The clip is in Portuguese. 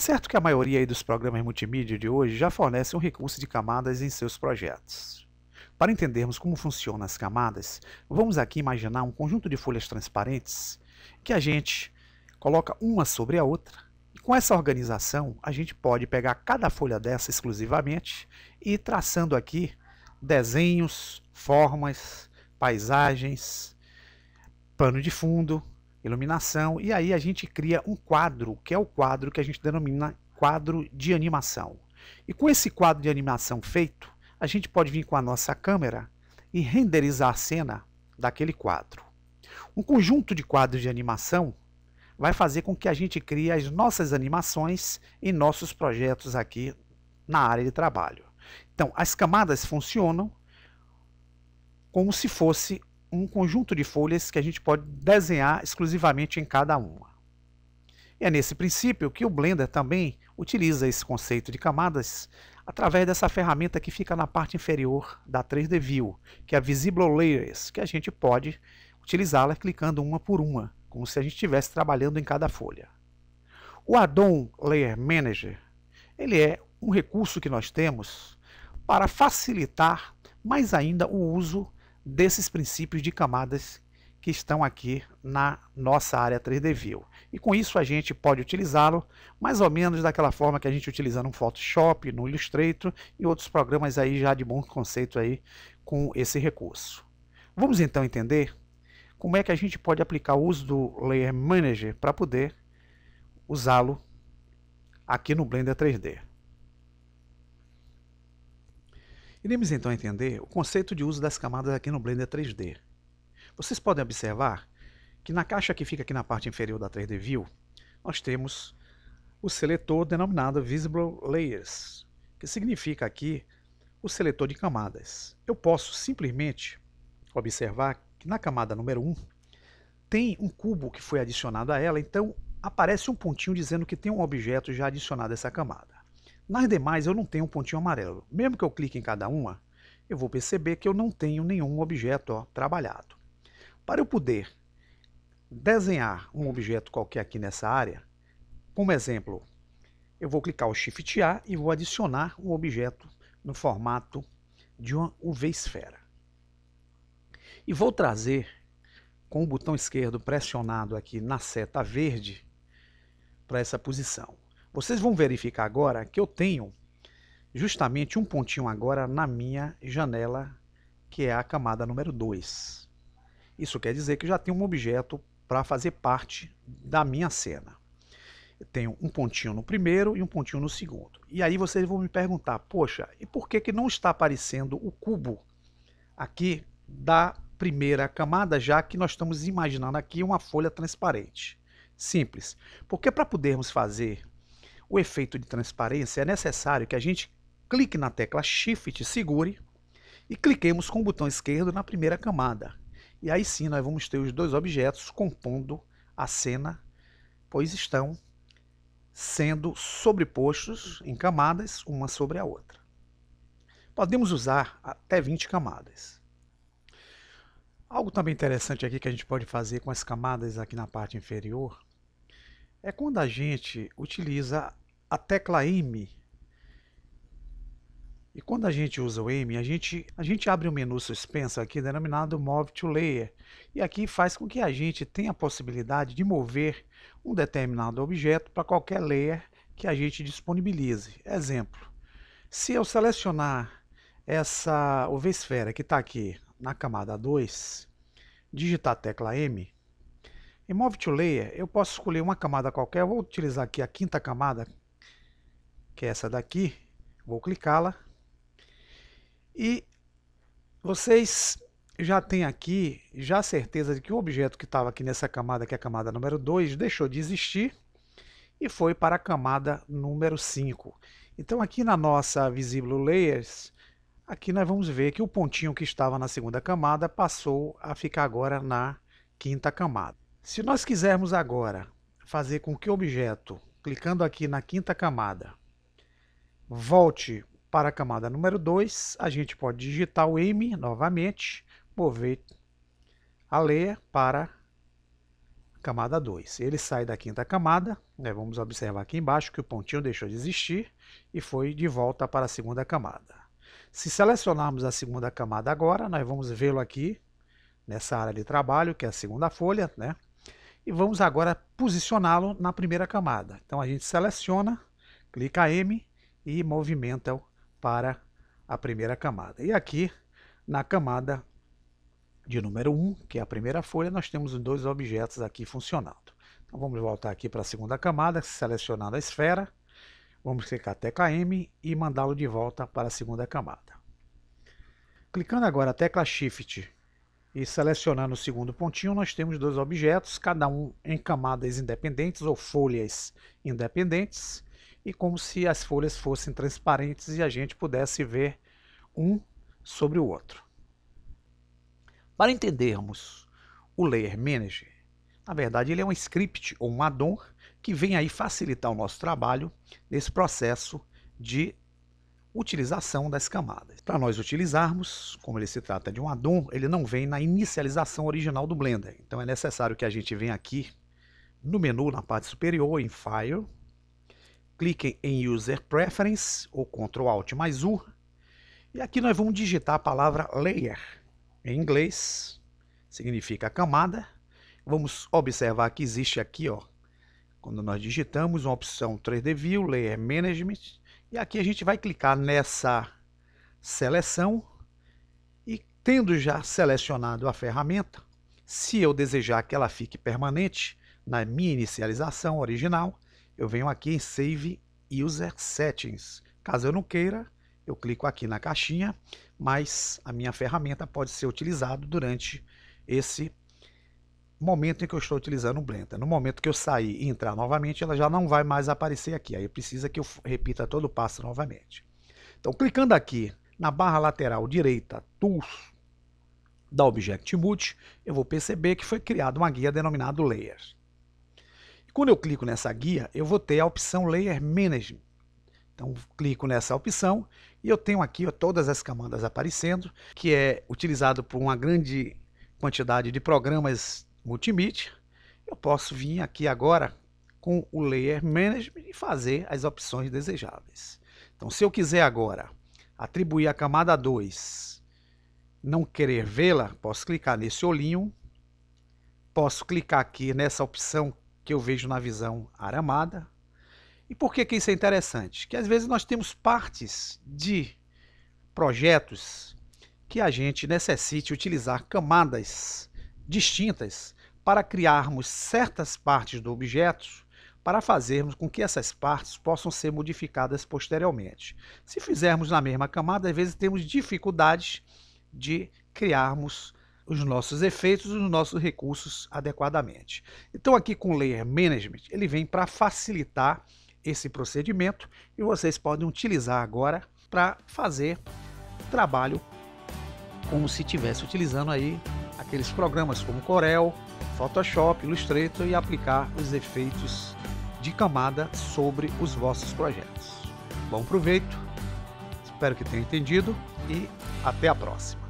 certo que a maioria aí dos programas multimídia de hoje já fornece um recurso de camadas em seus projetos. Para entendermos como funcionam as camadas, vamos aqui imaginar um conjunto de folhas transparentes que a gente coloca uma sobre a outra. E com essa organização, a gente pode pegar cada folha dessa exclusivamente e ir traçando aqui desenhos, formas, paisagens, pano de fundo, iluminação, e aí a gente cria um quadro, que é o quadro que a gente denomina quadro de animação. E com esse quadro de animação feito, a gente pode vir com a nossa câmera e renderizar a cena daquele quadro. Um conjunto de quadros de animação vai fazer com que a gente crie as nossas animações em nossos projetos aqui na área de trabalho. Então, as camadas funcionam como se fosse um conjunto de folhas que a gente pode desenhar exclusivamente em cada uma. E é nesse princípio que o Blender também utiliza esse conceito de camadas através dessa ferramenta que fica na parte inferior da 3D View, que é a Visible Layers, que a gente pode utilizá-la clicando uma por uma, como se a gente estivesse trabalhando em cada folha. O Add-on Layer Manager, ele é um recurso que nós temos para facilitar mais ainda o uso desses princípios de camadas que estão aqui na nossa área 3D View. E com isso a gente pode utilizá-lo mais ou menos daquela forma que a gente utiliza no Photoshop, no Illustrator e outros programas aí já de bom conceito aí com esse recurso. Vamos então entender como é que a gente pode aplicar o uso do Layer Manager para poder usá-lo aqui no Blender 3D. Iremos então entender o conceito de uso das camadas aqui no Blender 3D. Vocês podem observar que na caixa que fica aqui na parte inferior da 3D View, nós temos o seletor denominado Visible Layers, que significa aqui o seletor de camadas. Eu posso simplesmente observar que na camada número 1 tem um cubo que foi adicionado a ela, então aparece um pontinho dizendo que tem um objeto já adicionado a essa camada. Nas demais eu não tenho um pontinho amarelo. Mesmo que eu clique em cada uma, eu vou perceber que eu não tenho nenhum objeto trabalhado. Para eu poder desenhar um objeto qualquer aqui nessa área, como exemplo, eu vou clicar o Shift A e vou adicionar um objeto no formato de uma UV-esfera. E vou trazer com o botão esquerdo pressionado aqui na seta verde para essa posição. Vocês vão verificar agora que eu tenho justamente um pontinho agora na minha janela, que é a camada número 2. Isso quer dizer que eu já tenho um objeto para fazer parte da minha cena. Eu tenho um pontinho no primeiro e um pontinho no segundo. E aí vocês vão me perguntar, poxa, e por que não está aparecendo o cubo aqui da primeira camada, já que nós estamos imaginando aqui uma folha transparente? Simples, porque para podermos fazer o efeito de transparência é necessário que a gente clique na tecla Shift, segure e cliquemos com o botão esquerdo na primeira camada. E aí sim nós vamos ter os dois objetos compondo a cena, pois estão sendo sobrepostos em camadas, uma sobre a outra. Podemos usar até 20 camadas. Algo também interessante aqui que a gente pode fazer com as camadas aqui na parte inferior é quando a gente utiliza a tecla M. E quando a gente usa o M, a gente abre um menu suspenso aqui denominado Move to Layer. E aqui faz com que a gente tenha a possibilidade de mover um determinado objeto para qualquer layer que a gente disponibilize. Exemplo, se eu selecionar essa UV-esfera que está aqui na camada 2, digitar a tecla M, em Move to Layer eu posso escolher uma camada qualquer. Eu vou utilizar aqui a quinta camada, que é essa daqui. Vou clicá-la. E vocês já têm aqui já a certeza de que o objeto que estava aqui nessa camada, que é a camada número 2, deixou de existir e foi para a camada número 5. Então aqui na nossa Visible Layers, aqui nós vamos ver que o pontinho que estava na segunda camada passou a ficar agora na quinta camada. Se nós quisermos agora fazer com que o objeto, clicando aqui na quinta camada, volte para a camada número 2, a gente pode digitar o M novamente, mover a layer para a camada 2. Ele sai da quinta camada, né? Vamos observar aqui embaixo que o pontinho deixou de existir e foi de volta para a segunda camada. Se selecionarmos a segunda camada agora, nós vamos vê-lo aqui nessa área de trabalho, que é a segunda folha, né? E vamos agora posicioná-lo na primeira camada. Então a gente seleciona, clica M e movimenta para a primeira camada. E aqui na camada de número 1, que é a primeira folha, nós temos os dois objetos aqui funcionando. Então vamos voltar aqui para a segunda camada, selecionando a esfera, vamos clicar a tecla M e mandá-lo de volta para a segunda camada. Clicando agora a tecla Shift e selecionando o segundo pontinho, nós temos dois objetos, cada um em camadas independentes ou folhas independentes, e como se as folhas fossem transparentes e a gente pudesse ver um sobre o outro. Para entendermos o Layer Manager, na verdade ele é um script ou um add-on que vem aí facilitar o nosso trabalho nesse processo de utilização das camadas. Para nós utilizarmos, como ele se trata de um add-on, ele não vem na inicialização original do Blender. Então é necessário que a gente venha aqui no menu, na parte superior, em File, cliquem em User Preference, ou Ctrl Alt mais U, e aqui nós vamos digitar a palavra Layer. Em inglês, significa camada. Vamos observar que existe aqui, ó, quando nós digitamos, uma opção 3D View, Layer Management, e aqui a gente vai clicar nessa seleção e, tendo já selecionado a ferramenta, se eu desejar que ela fique permanente na minha inicialização original, eu venho aqui em Save User Settings. Caso eu não queira, eu clico aqui na caixinha, mas a minha ferramenta pode ser utilizada durante esse momento em que eu estou utilizando o Blender. No momento que eu sair e entrar novamente, ela já não vai mais aparecer aqui. Aí precisa que eu repita todo o passo novamente. Então, clicando aqui na barra lateral direita, Tools, da Object Mode, eu vou perceber que foi criada uma guia denominada Layer. E quando eu clico nessa guia, eu vou ter a opção Layer Management. Então, clico nessa opção e eu tenho aqui, ó, todas as camadas aparecendo, que é utilizado por uma grande quantidade de programas multimídia. Eu posso vir aqui agora com o Layer Management e fazer as opções desejáveis. Então, se eu quiser agora atribuir a camada 2, não querer vê-la, posso clicar nesse olhinho, posso clicar aqui nessa opção que eu vejo na visão aramada. E por que isso é interessante? Que às vezes nós temos partes de projetos que a gente necessite utilizar camadas distintas para criarmos certas partes do objeto, para fazermos com que essas partes possam ser modificadas posteriormente. Se fizermos na mesma camada, às vezes temos dificuldades de criarmos os nossos efeitos e os nossos recursos adequadamente. Então aqui com o Layer Management, ele vem para facilitar esse procedimento e vocês podem utilizar agora para fazer trabalho como se estivesse utilizando aí aqueles programas como Corel, Photoshop, Illustrator e aplicar os efeitos de camada sobre os vossos projetos. Bom proveito, espero que tenham entendido e até a próxima.